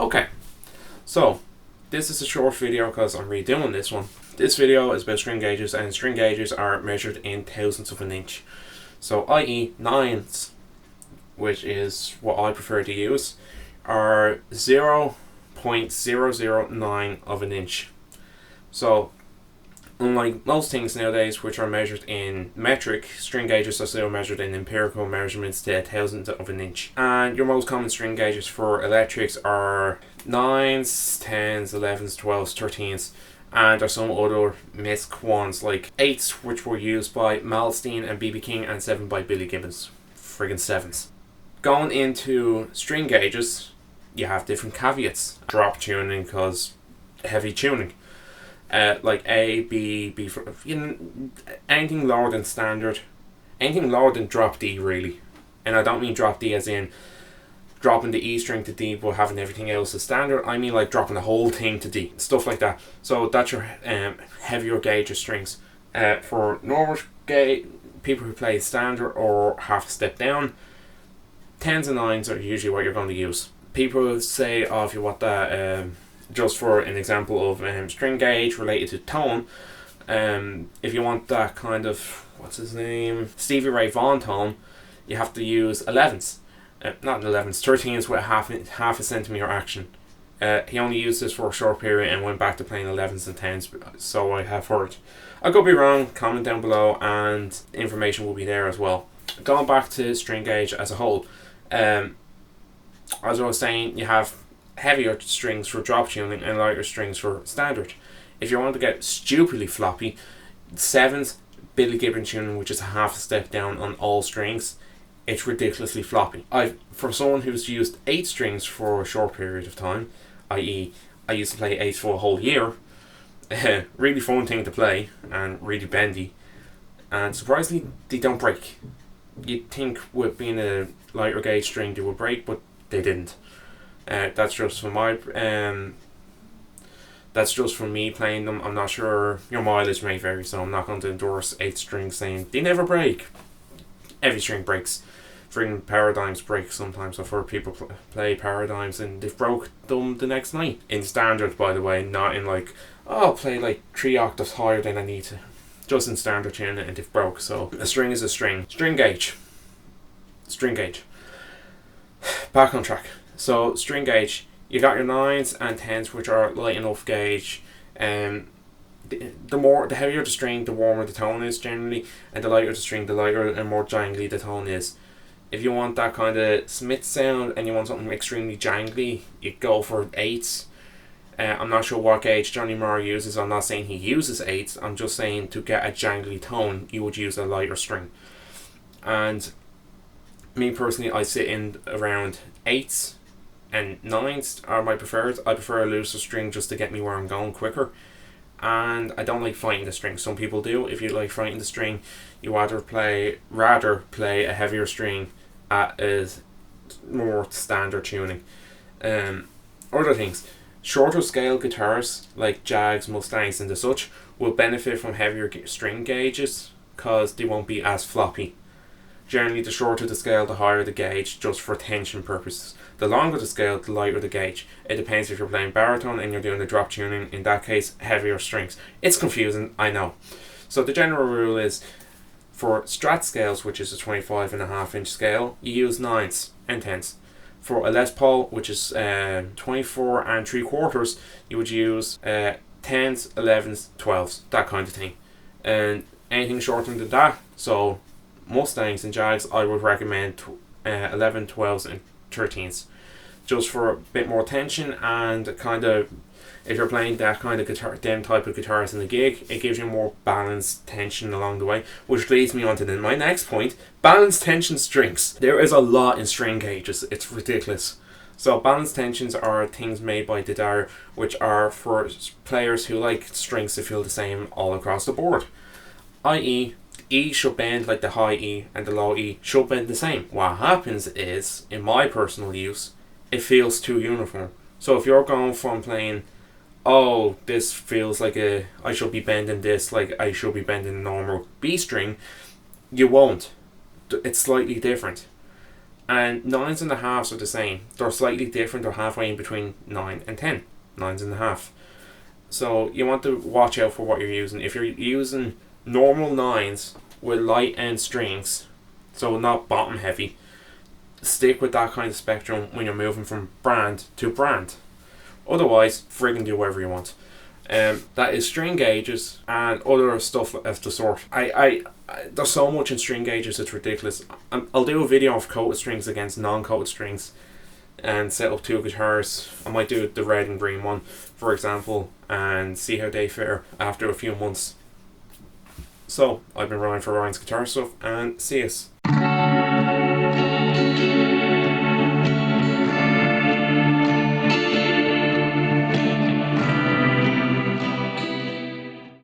Okay, so this is a short video because I'm redoing this one. This video is about string gauges, and string gauges are measured in thousandths of an inch. So i.e. nines, which is what I prefer to use, are 0.009 of an inch. So unlike most things nowadays which are measured in metric, string gauges are still measured in empirical measurements to a thousandth of an inch. And your most common string gauges for electrics are 9s, 10s, 11s, 12s, 13s, and there are some other misc ones like 8s, which were used by Malstein and BB King, and 7 by Billy Gibbons. Friggin' 7s. Going into string gauges, you have different caveats. Drop tuning, because heavy tuning. Like A, B for, anything lower than standard, anything lower than drop D really. And I don't mean drop D as in dropping the E string to D but having everything else as standard. I mean like dropping the whole thing to D, stuff like that. So that's your heavier gauge of strings. For normal people who play standard or half a step down, 10s and 9s are usually what you're going to use. People say, oh, if you want that, just for an example of string gauge related to tone, if you want that kind of, what's his name, Stevie Ray Vaughan tone, you have to use 11s. Not 11s, 13s with half a centimeter action. He only used this for a short period and went back to playing 11s and 10s, so I have heard. I could be wrong, comment down below and information will be there as well. Going back to string gauge as a whole, as I was saying, you have heavier strings for drop tuning and lighter strings for standard. If you want to get stupidly floppy, 7s, Billy Gibbons tuning, which is a half a step down on all strings, it's ridiculously floppy. For someone who's used 8 strings for a short period of time, i.e. I used to play 8s for a whole year, really fun thing to play and really bendy, and surprisingly they don't break. You'd think with being a lighter gauge string they would break, but they didn't. That's just from me playing them. I'm not sure, your mileage may vary, so I'm not going to endorse 8 strings saying they never break. Every string breaks. Friggin' paradigms break sometimes. I've heard people play paradigms and they've broke them the next night. In standard, by the way, not in like, oh, I'll play like 3 octaves higher than I need to. Just in standard tune and they've broke. So a string is a string. String gauge. Back on track. So string gauge, you got your 9s and 10s, which are light enough gauge. The heavier the string, the warmer the tone is generally, and the lighter the string, the lighter and more jangly the tone is. If you want that kind of Smith sound and you want something extremely jangly, you go for 8s. I'm not sure what gauge Johnny Marr uses. I'm not saying he uses 8s. I'm just saying to get a jangly tone, you would use a lighter string. And me personally, I sit in around 8s. And 9s are my preferred. I prefer a looser string just to get me where I'm going quicker. And I don't like fighting the string. Some people do. If you like fighting the string, you rather play a heavier string at a more standard tuning. Other things. Shorter scale guitars like Jags, Mustangs and the such will benefit from heavier string gauges because they won't be as floppy. Generally, the shorter the scale, the higher the gauge, just for tension purposes. The longer the scale, the lighter the gauge. It depends if you're playing baritone and you're doing the drop tuning. In that case, heavier strings. It's confusing, I know. So the general rule is, for Strat scales, which is a 25.5 inch scale, you use 9s and 10s. For a Les Paul, which is 24 3/4, you would use 10s, 11s, 12s, that kind of thing. And anything shorter than that, so Mustangs and Jags, I would recommend 11, 12s and 13s, just for a bit more tension, and kind of, if you're playing that kind of guitar, them type of guitars in the gig, it gives you more balanced tension along the way, which leads me on to my next point: balanced tension strings. There is a lot in string gauges, it's ridiculous. So balanced tensions are things made by Didar, which are for players who like strings to feel the same all across the board, i.e. E should bend like the high E and the low E should bend the same. What happens is, in my personal use, it feels too uniform. So if you're going from playing, oh, this feels like I should be bending this like I should be bending a normal B string, you won't. It's slightly different. And nines and a halves are the same. They're slightly different. They're halfway in between 9 and 10. Nines and a half. So you want to watch out for what you're using. If you're using normal nines with light end strings, so not bottom heavy, stick with that kind of spectrum when you're moving from brand to brand. Otherwise, friggin' do whatever you want. That is string gauges and other stuff of the sort. There's so much in string gauges, it's ridiculous. I'll do a video of coated strings against non-coated strings and set up 2 guitars. I might do the red and green one, for example, and see how they fare after a few months. So, I've been Ryan for Ryan's Guitar Stuff, and see us.